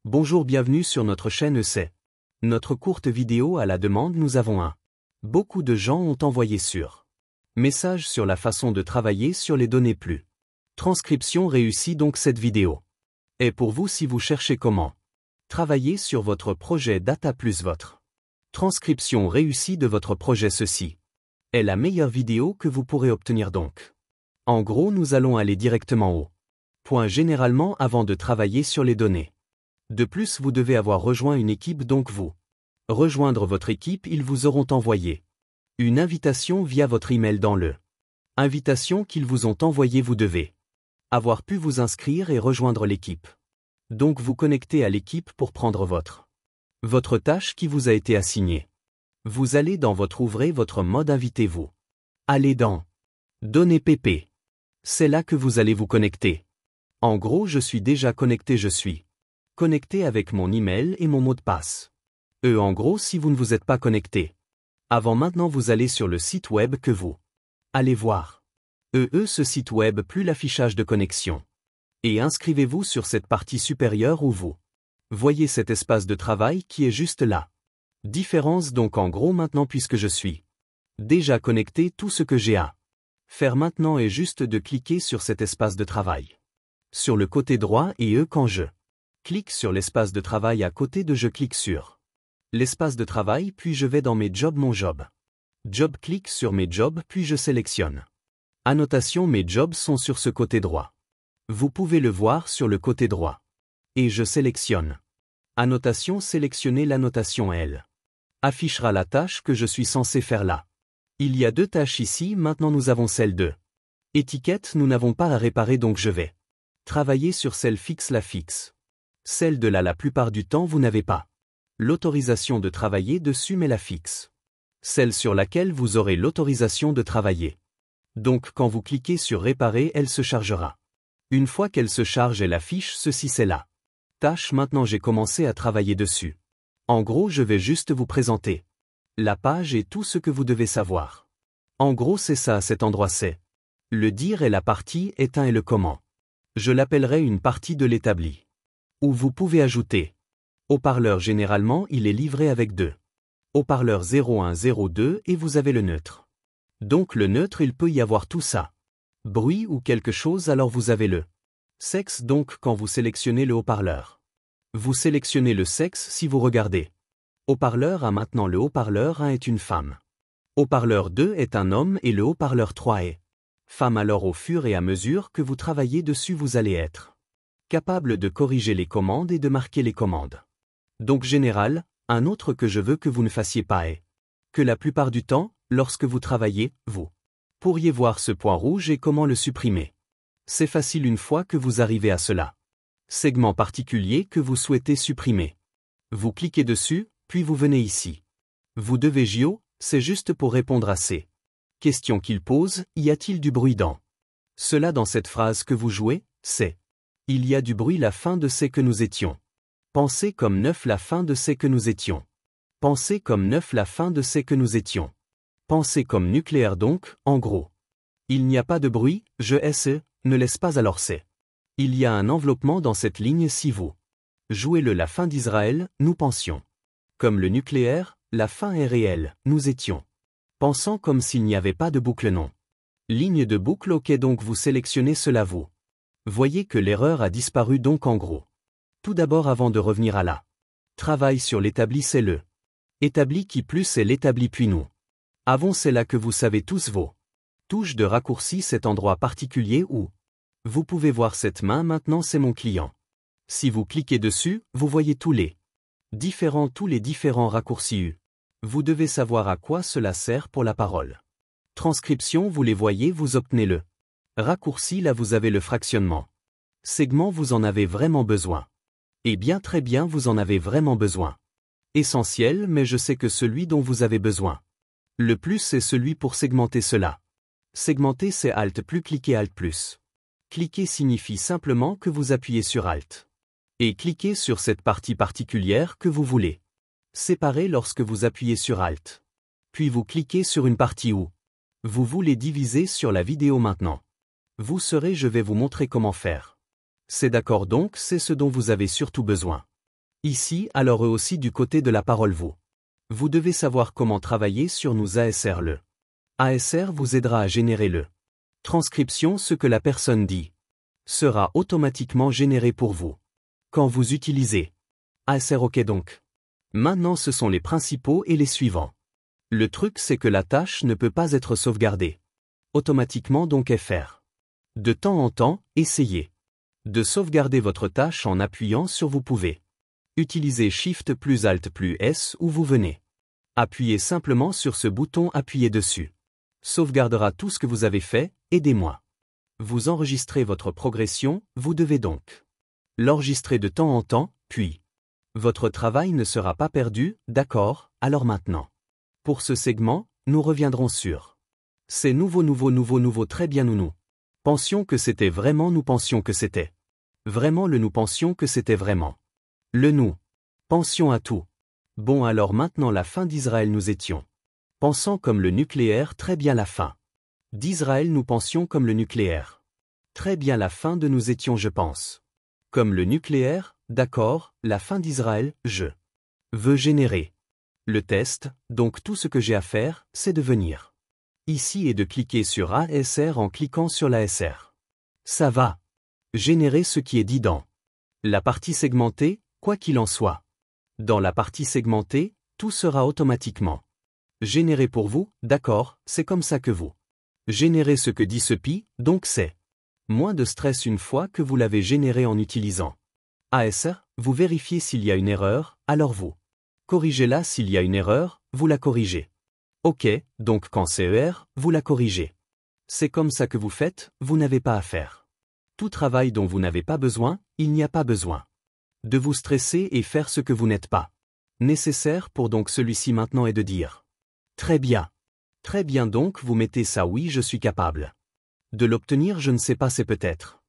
Bonjour, bienvenue sur notre chaîne EC. Notre courte vidéo à la demande, nous avons un. Beaucoup de gens ont envoyé sur message sur la façon de travailler sur les données plus. Transcription réussie, donc cette vidéo est pour vous si vous cherchez comment travailler sur votre projet Data plus votre transcription réussie de votre projet. Ceci est la meilleure vidéo que vous pourrez obtenir donc. En gros, nous allons aller directement au point généralement avant de travailler sur les données. De plus, vous devez avoir rejoint une équipe, donc vous rejoindre votre équipe, ils vous auront envoyé une invitation via votre email. Dans le invitation qu'ils vous ont envoyée, vous devez avoir pu vous inscrire et rejoindre l'équipe. Donc vous connectez à l'équipe pour prendre votre tâche qui vous a été assignée. Vous allez dans ouvrez votre mode invité, vous allez dans Données PP. C'est là que vous allez vous connecter. En gros, je suis déjà connecté, je suis connecté avec mon email et mon mot de passe. En gros, si vous ne vous êtes pas connecté avant maintenant, vous allez sur le site web que vous allez voir. Ce site web plus l'affichage de connexion. Et inscrivez-vous sur cette partie supérieure où vous voyez cet espace de travail qui est juste là. Différence donc en gros maintenant, puisque je suis déjà connecté, tout ce que j'ai à faire maintenant est juste de cliquer sur cet espace de travail sur le côté droit et quand je clique sur l'espace de travail à côté de je clique sur l'espace de travail, puis je vais dans mes jobs, mon job. Job, clique sur mes jobs, puis je sélectionne. Annotation, mes jobs sont sur ce côté droit. Vous pouvez le voir sur le côté droit. Et je sélectionne. Annotation, sélectionnez l'annotation, elle affichera la tâche que je suis censé faire là. Il y a deux tâches ici, maintenant nous avons celle de étiquette, nous n'avons pas à réparer, donc je vais travailler sur celle fixe, la fixe. Celle de là, la plupart du temps vous n'avez pas l'autorisation de travailler dessus, mais la fixe. Celle sur laquelle vous aurez l'autorisation de travailler. Donc quand vous cliquez sur réparer, elle se chargera. Une fois qu'elle se charge, elle affiche ceci, c'est la tâche. Maintenant j'ai commencé à travailler dessus. En gros, je vais juste vous présenter la page et tout ce que vous devez savoir. En gros, c'est ça à cet endroit, c'est le dire et la partie éteint et le comment. Je l'appellerai une partie de l'établi. Où vous pouvez ajouter haut-parleur. Généralement, il est livré avec deux haut-parleurs 01, 02 et vous avez le neutre. Donc le neutre, il peut y avoir tout ça. Bruit ou quelque chose, alors vous avez le sexe. Donc quand vous sélectionnez le haut-parleur, vous sélectionnez le sexe. Si vous regardez haut-parleur 1, maintenant le haut-parleur 1 est une femme. Haut-parleur 2 est un homme et le haut-parleur 3 est femme. Alors au fur et à mesure que vous travaillez dessus, vous allez être capable de corriger les commandes et de marquer les commandes. Donc général, un autre que je veux que vous ne fassiez pas est que la plupart du temps, lorsque vous travaillez, vous pourriez voir ce point rouge et comment le supprimer. C'est facile une fois que vous arrivez à cela. Segment particulier que vous souhaitez supprimer. Vous cliquez dessus, puis vous venez ici. Vous devez c'est juste pour répondre à ces questions qu'il pose. Y a-t-il du bruit dans cela? Dans cette phrase que vous jouez, c'est il y a du bruit, la fin de c'est que nous étions. Pensez comme 9, la fin de c'est que nous étions. Pensez comme 9, la fin de c'est que nous étions. Pensez comme nucléaire, donc, en gros. Il n'y a pas de bruit, ne laisse pas, alors c'est. Il y a un enveloppement dans cette ligne. Si vous jouez la fin d'Israël, nous pensions. Comme le nucléaire, la fin est réelle, nous étions. Pensant comme s'il n'y avait pas de boucle, non. Ligne de boucle, ok, donc vous sélectionnez cela, vous voyez que l'erreur a disparu, donc en gros. Tout d'abord, avant de revenir à la travail sur l'établi, c'est le établi qui plus est l'établi, puis nous avons c'est là que vous savez tous vos touches de raccourci, cet endroit particulier où vous pouvez voir cette main. Maintenant c'est mon client. Si vous cliquez dessus, vous voyez tous les différents raccourcis. Vous devez savoir à quoi cela sert pour la parole. Transcription, vous les voyez, vous obtenez le raccourci, là vous avez le fractionnement. Segment, vous en avez vraiment besoin. Eh bien, très bien, vous en avez vraiment besoin. Essentiel, mais je sais que celui dont vous avez besoin le plus, c'est celui pour segmenter cela. Segmenter, c'est Alt plus, cliquez Alt plus. Cliquer signifie simplement que vous appuyez sur Alt. Et cliquez sur cette partie particulière que vous voulez séparer lorsque vous appuyez sur Alt. Puis vous cliquez sur une partie où vous voulez diviser sur la vidéo maintenant. Vous saurez, je vais vous montrer comment faire. C'est d'accord, donc c'est ce dont vous avez surtout besoin. Ici, alors eux aussi du côté de la parole vous. Vous devez savoir comment travailler sur nos ASR. Le ASR vous aidera à générer le transcription, ce que la personne dit sera automatiquement généré pour vous. Quand vous utilisez ASR, ok donc. Maintenant ce sont les principaux et les suivants. Le truc c'est que la tâche ne peut pas être sauvegardée automatiquement, donc FR. De temps en temps, essayez de sauvegarder votre tâche en appuyant sur vous pouvez. Utilisez Shift plus Alt plus S ou vous venez. Appuyez simplement sur ce bouton, appuyez dessus. Sauvegardera tout ce que vous avez fait, aidez-moi. Vous enregistrez votre progression, vous devez donc l'enregistrer de temps en temps, puis votre travail ne sera pas perdu, d'accord, alors maintenant. Pour ce segment, nous reviendrons sur c'est nouveau, très bien nous pensions que c'était vraiment, nous pensions que c'était vraiment le nous pensions que c'était vraiment le nous pensions à tout. Bon alors maintenant la fin d'Israël nous étions pensant comme le nucléaire, très bien la fin d'Israël nous pensions comme le nucléaire. Très bien la fin de nous étions je pense comme le nucléaire, d'accord, la fin d'Israël, je veux générer le test, donc tout ce que j'ai à faire, c'est de venir ici et de cliquer sur ASR en cliquant sur l'ASR. Ça va générer ce qui est dit dans la partie segmentée, quoi qu'il en soit. Dans la partie segmentée, tout sera automatiquement généré pour vous, d'accord, c'est comme ça que vous générez ce que dit ce pi, donc c'est moins de stress une fois que vous l'avez généré en utilisant ASR, vous vérifiez s'il y a une erreur, alors vous corrigez-la, s'il y a une erreur, vous la corrigez. Ok, donc quand c'est ER, vous la corrigez. C'est comme ça que vous faites, vous n'avez pas à faire tout travail dont vous n'avez pas besoin, il n'y a pas besoin de vous stresser et faire ce que vous n'êtes pas nécessaire pour donc celui-ci maintenant est de dire très bien donc vous mettez ça oui je suis capable de l'obtenir je ne sais pas c'est peut-être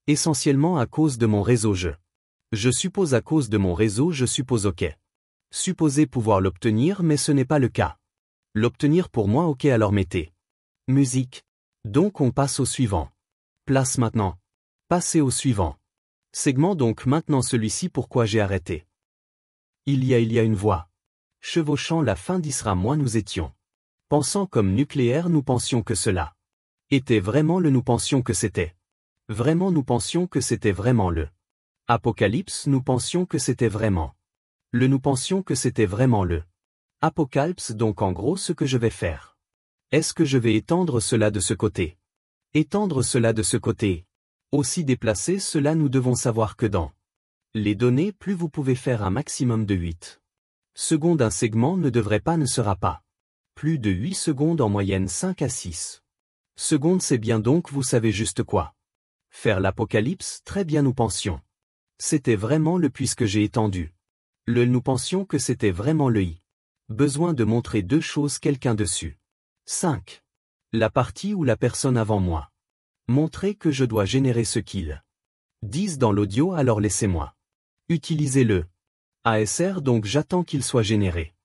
essentiellement à cause de mon réseau je suppose à cause de mon réseau je suppose ok. Supposez pouvoir l'obtenir mais ce n'est pas le cas. L'obtenir pour moi ok alors mettez musique. Donc on passe au suivant. Place maintenant. Passez au suivant. Segment donc maintenant celui-ci pourquoi j'ai arrêté. Il y a une voix. Chevauchant la fin d'Isra moi nous étions. Pensant comme nucléaire nous pensions que cela était vraiment le nous pensions que c'était. Vraiment nous pensions que c'était vraiment le. Apocalypse nous pensions que c'était vraiment. Le nous pensions que c'était vraiment le. Apocalypse donc en gros ce que je vais faire. Est-ce que je vais étendre cela de ce côté? Étendre cela de ce côté. Aussi déplacer cela nous devons savoir que dans les données plus vous pouvez faire un maximum de 8 secondes un segment ne sera pas plus de 8 secondes en moyenne 5 à 6 secondes c'est bien donc vous savez juste quoi. Faire l'apocalypse très bien nous pensions. C'était vraiment le puisque j'ai étendu. Le nous pensions que c'était vraiment le i. Besoin de montrer deux choses quelqu'un dessus. 5. La partie ou la personne avant moi. Montrer que je dois générer ce qu'ils disent dans l'audio alors laissez-moi. Utilisez le ASR donc j'attends qu'il soit généré.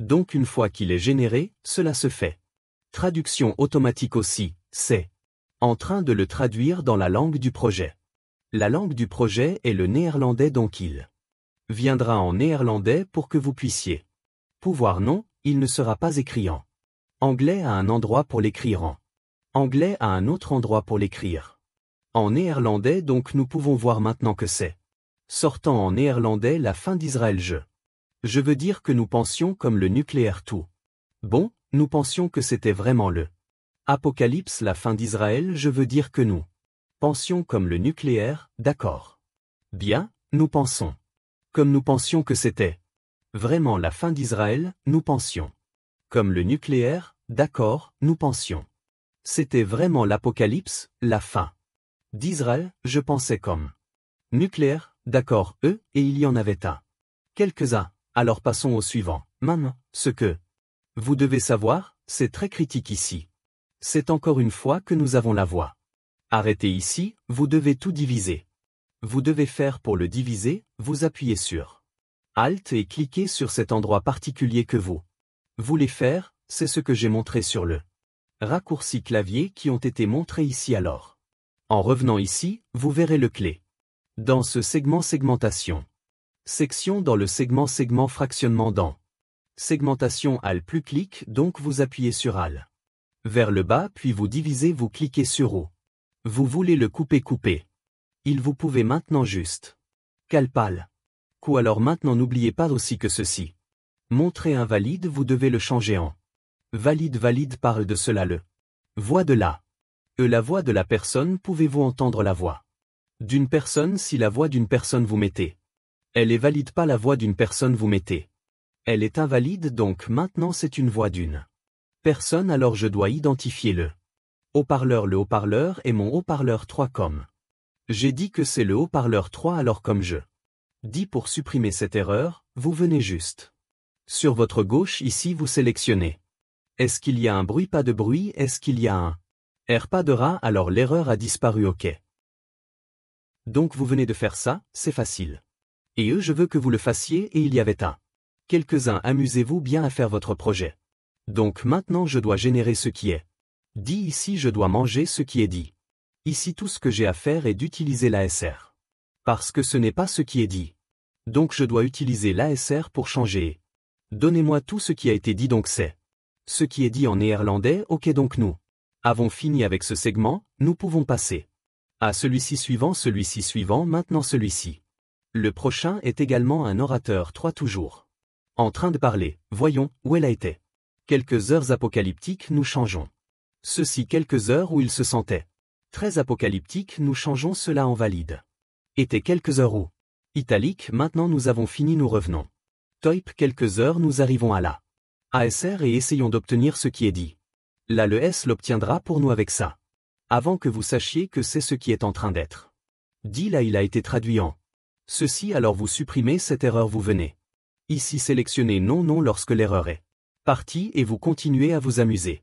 Donc une fois qu'il est généré, cela se fait. Traduction automatique aussi, c'est en train de le traduire dans la langue du projet. La langue du projet est le néerlandais donc il viendra en néerlandais pour que vous puissiez. Pouvoir non, il ne sera pas écrit en anglais à un endroit pour l'écrire en anglais à un autre endroit pour l'écrire en néerlandais donc nous pouvons voir maintenant que c'est sortant en néerlandais la fin d'Israël je veux dire que nous pensions comme le nucléaire tout. Bon, nous pensions que c'était vraiment le Apocalypse la fin d'Israël je veux dire que nous pensions comme le nucléaire, d'accord. Bien, nous pensons. Comme nous pensions que c'était vraiment la fin d'Israël, nous pensions. Comme le nucléaire, d'accord, nous pensions. C'était vraiment l'Apocalypse, la fin d'Israël, je pensais comme nucléaire, d'accord, et il y en avait un. Quelques-uns, alors passons au suivant. Maintenant, ce que vous devez savoir, c'est très critique ici. C'est encore une fois que nous avons la voix. Arrêtez ici, vous devez tout diviser. Vous devez faire pour le diviser, vous appuyez sur Alt et cliquez sur cet endroit particulier que vous voulez faire, c'est ce que j'ai montré sur le raccourci clavier qui ont été montrés ici alors. En revenant ici, vous verrez le clé. Dans ce segment segmentation. Section dans le segment fractionnement dans segmentation AL plus clic, donc vous appuyez sur AL. Vers le bas puis vous divisez, vous cliquez sur OU. Vous voulez le couper. Il vous pouvez maintenant juste calpal. Ou alors maintenant n'oubliez pas aussi que ceci. Montrer invalide, vous devez le changer en valide parle de cela le voix de la la voix de la personne, pouvez-vous entendre la voix d'une personne? Si la voix d'une personne vous mettez elle est valide, pas la voix d'une personne vous mettez elle est invalide, donc maintenant c'est une voix d'une personne, alors je dois identifier le haut-parleur. Le haut-parleur est mon haut-parleur 3 comme j'ai dit que c'est le haut-parleur 3, alors comme je dis pour supprimer cette erreur, vous venez juste sur votre gauche ici, vous sélectionnez. Est-ce qu'il y a un bruit? Pas de bruit. Est-ce qu'il y a un R? Pas de rat, alors l'erreur a disparu. OK. Donc vous venez de faire ça, c'est facile. Et je veux que vous le fassiez, et il y avait un quelques-uns. Amusez-vous bien à faire votre projet. Donc maintenant je dois générer ce qui est dit ici, je dois manger ce qui est dit. Ici tout ce que j'ai à faire est d'utiliser l'ASR. Parce que ce n'est pas ce qui est dit. Donc je dois utiliser l'ASR pour changer. Donnez-moi tout ce qui a été dit, donc c'est ce qui est dit en néerlandais. OK, donc nous avons fini avec ce segment, nous pouvons passer à celui-ci suivant, maintenant celui-ci. Le prochain est également un orateur 3 toujours en train de parler. Voyons où elle a été. Quelques heures apocalyptiques, nous changeons ceci. Quelques heures où il se sentait très apocalyptique, nous changeons cela en valide. Était quelques heures où italique. Maintenant nous avons fini, nous revenons. Type quelques heures, nous arrivons à la ASR et essayons d'obtenir ce qui est dit. Là le S l'obtiendra pour nous avec ça. Avant que vous sachiez que c'est ce qui est en train d'être dit, là il a été traduit en ceci, alors vous supprimez cette erreur, vous venez ici sélectionnez non lorsque l'erreur est partie et vous continuez à vous amuser.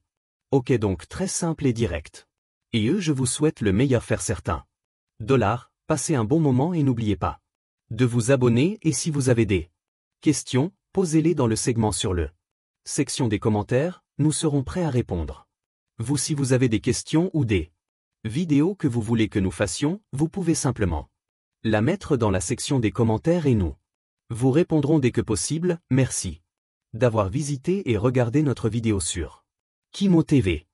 OK, donc très simple et direct. Et je vous souhaite le meilleur, faire certains $. Passez un bon moment et n'oubliez pas de vous abonner, et si vous avez des questions, posez-les dans le segment sur le section des commentaires, nous serons prêts à répondre. Vous, si vous avez des questions ou des vidéos que vous voulez que nous fassions, vous pouvez simplement la mettre dans la section des commentaires et nous vous répondrons dès que possible. Merci d'avoir visité et regardé notre vidéo sur Kimo TV.